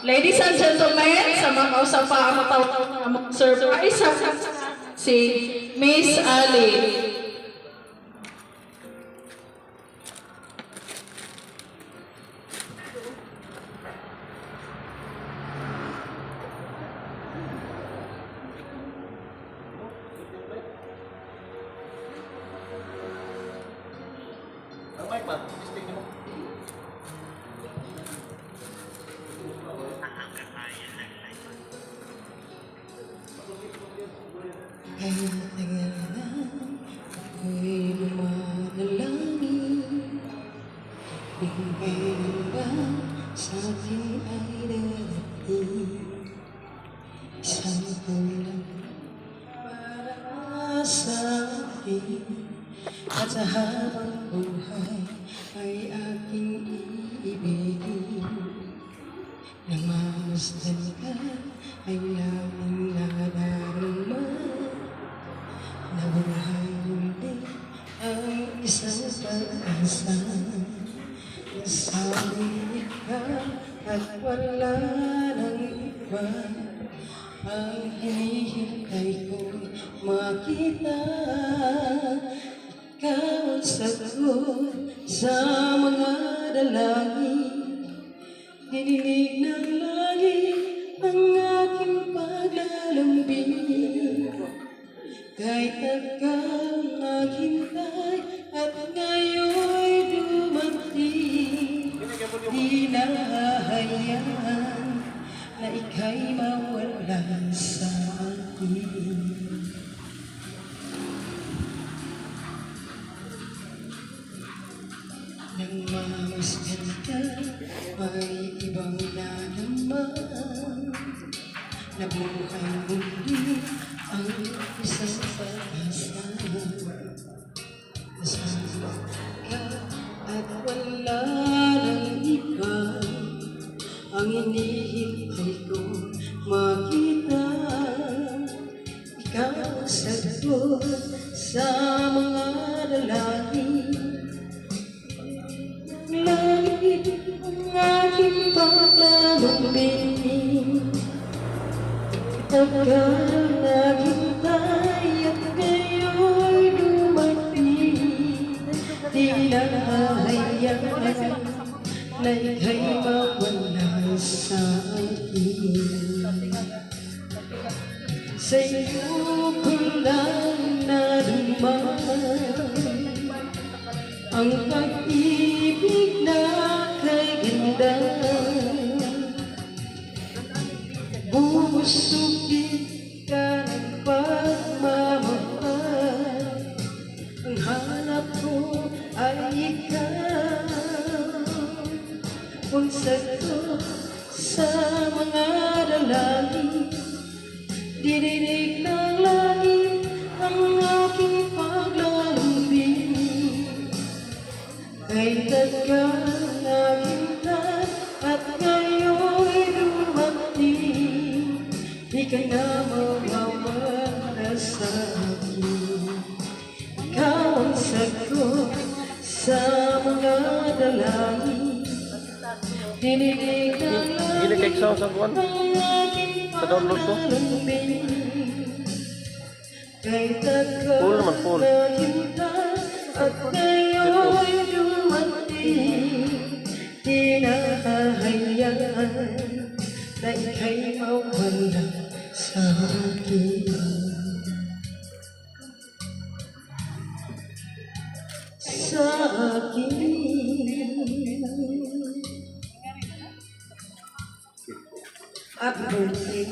Ladies and gentlemen, sa mga usapa ang matawag surprise si Miss Ali. Ang mic ba? Testing mo. Kaya tagal na ako'y lumadalangin. Kung kailan ba sa akin ay darating isang kulang para sa akin. At sa habang buhay ay aking iibigin. Namamasdan ka ay lamang nadarama. Nabuhay muli ang isang pag-asa. Nasabi ka at wala nang iba. Ang hinihintay ko'y makita. Ikaw ang sagot sa mga dalangin. Dininig ng langit ang aking paglalambing. Kahit nagkang naghintay at ngayon'y dumating, di na hahayaan na ika'y mawala sa akin. Nang mamasdan ka, may ibang nalaman. Nabuhay muli ang isang pag-asa. Nasabi ka at wala nang iba. Ang hinihintay ko makita. Ikaw ang sagot sa mga dalangin. Langit ang aking paglalambing. Tagal naghintay at ngayon'y dumating. Di na hahayaan na ika'y mawala sa akin. Sa iyo ko lang nadumaan ang pag-ibig na kay ganda. Bubusugin ka ng pagmamahal. Ang hanap ko ay ikaw. Kung sagot sa mga dalangin, dininig ng langit ang aking paglalambing. Kahit tagal naghintay at ngayon'y dumating, di ka na mawawala sa akin. Ikaw ang sagot sa mga dalangin. Dinidig ng langit ang aking paglalambing. Kahit tagal naghintay at ngayon'y dumating, di na hahayaan na ika'y mawala sa akin. Sa akin. At birthday